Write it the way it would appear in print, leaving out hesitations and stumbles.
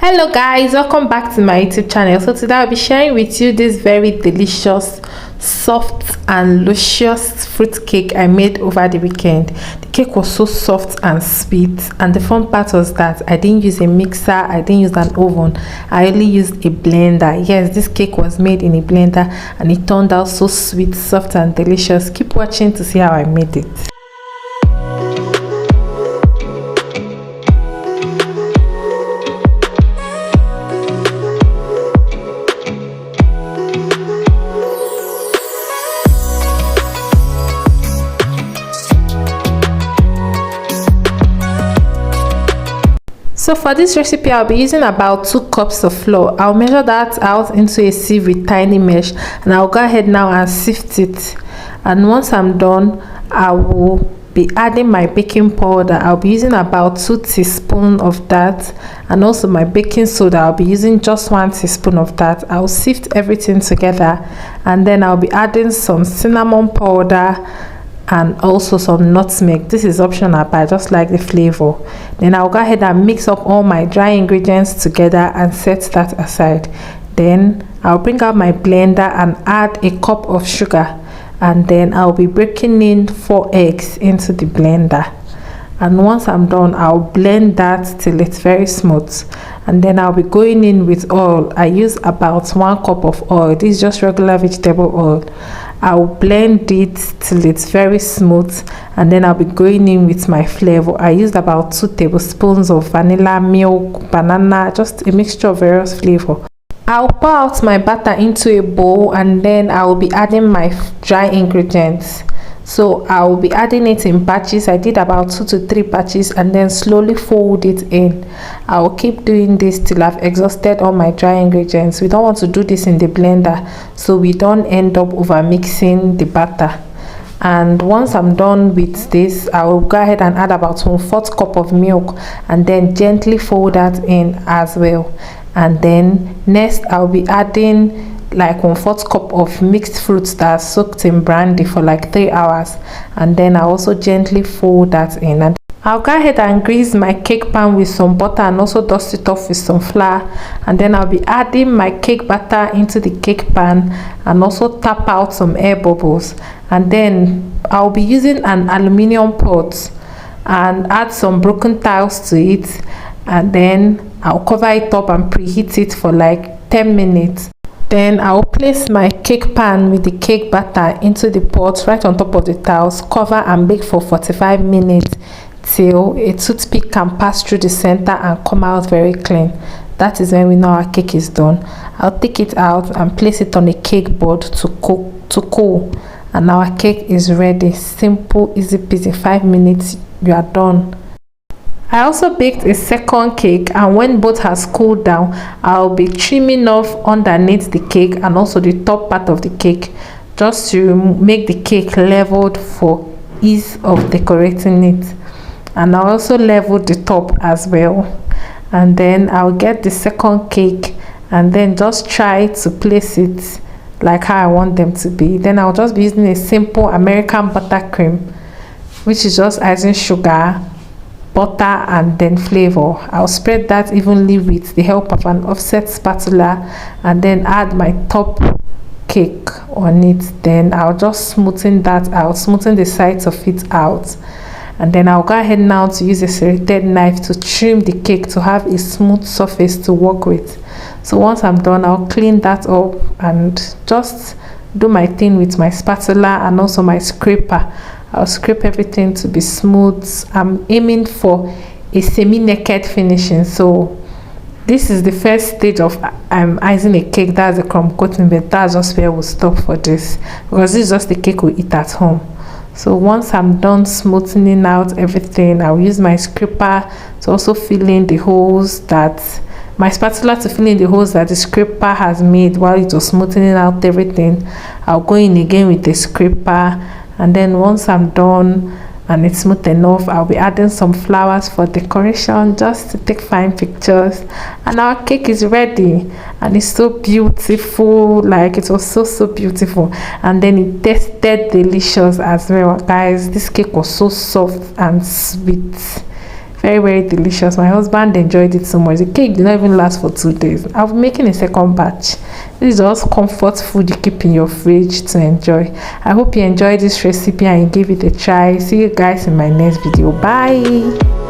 Hello guys, welcome back to my YouTube channel. So today I'll be sharing with you this very delicious, soft and luscious fruit cake I made over the weekend. The cake was so soft and sweet, and the fun part was that I didn't use a mixer, I didn't use an oven, I only used a blender. Yes, this cake was made in a blender and it turned out so sweet, soft and delicious. Keep watching to see how I made it. So for this recipe, I'll be using about 2 cups of flour. I'll measure that out into a sieve with tiny mesh, and I'll go ahead now and sift it. And once I'm done, I will be adding my baking powder. I'll be using about 2 teaspoons of that, and also my baking soda. I'll be using just 1 teaspoon of that. I'll sift everything together, and then I'll be adding some cinnamon powder and also some nutmeg. This is optional, but I just like the flavor. Then I'll go ahead and mix up all my dry ingredients together and set that aside. Then I'll bring out my blender and add a cup of sugar, and then I'll be breaking in 4 eggs into the blender. And once I'm done, I'll blend that till it's very smooth, and then I'll be going in with oil. I use about 1 cup of oil. This is just regular vegetable oil. I'll blend it till it's very smooth, and then I'll be going in with my flavor. I used about 2 tablespoons of vanilla, milk, banana, just a mixture of various flavor. I'll pour out my batter into a bowl, and then I will be adding my dry ingredients. So I will be adding it in batches. I did about 2 to 3 batches, and then slowly fold it in. I will keep doing this till I've exhausted all my dry ingredients. We don't want to do this in the blender, so we don't end up over mixing the batter. And once I'm done with this, I will go ahead and add about 1/4 cup of milk, and then gently fold that in as well. And then next I'll be adding like 1/4 cup of mixed fruits that are soaked in brandy for like 3 hours, and then I also gently fold that in. And I'll go ahead and grease my cake pan with some butter and also dust it off with some flour, and then I'll be adding my cake batter into the cake pan and also tap out some air bubbles. And then I'll be using an aluminium pot and add some broken tiles to it, and then I'll cover it up and preheat it for like 10 minutes. Then I'll place my cake pan with the cake batter into the pot right on top of the tiles, cover and bake for 45 minutes till a toothpick can pass through the center and come out very clean. That is when we know our cake is done. I'll take it out and place it on a cake board to cool, and our cake is ready. Simple, easy peasy, 5 minutes, you are done. I also baked a second cake, and when both has cooled down, I'll be trimming off underneath the cake and also the top part of the cake, just to make the cake leveled for ease of decorating it. And I'll also level the top as well. And then I'll get the second cake and then just try to place it like how I want them to be. Then I'll just be using a simple American buttercream, which is just icing sugar, butter and then flavor. I'll spread that evenly with the help of an offset spatula, and then add my top cake on it. Then I'll just smoothen that out, smoothen the sides of it out, and then I'll go ahead now to use a serrated knife to trim the cake to have a smooth surface to work with. So once I'm done, I'll clean that up and just do my thing with my spatula and also my scraper. I'll scrape everything to be smooth. I'm aiming for a semi-naked finishing. So this is the first stage of icing a cake. That's the crumb coating, but that's just where we'll stop for this, because this is just the cake we eat at home. So once I'm done smoothing out everything, I'll use my scraper to also fill in the holes that my spatula to fill in the holes that the scraper has made while it was smoothing out everything. I'll go in again with the scraper, and then once I'm done and it's smooth enough, I'll be adding some flowers for decoration, just to take fine pictures. And our cake is ready, and it's so beautiful. Like, it was so beautiful, and then it tasted delicious as well, guys. This cake was so soft and sweet. Very, very delicious. My husband enjoyed it so much. The cake did not even last for 2 days. I'll be making a second batch. This is just comfort food you keep in your fridge to enjoy. I hope you enjoyed this recipe and you give it a try. See you guys in my next video. Bye.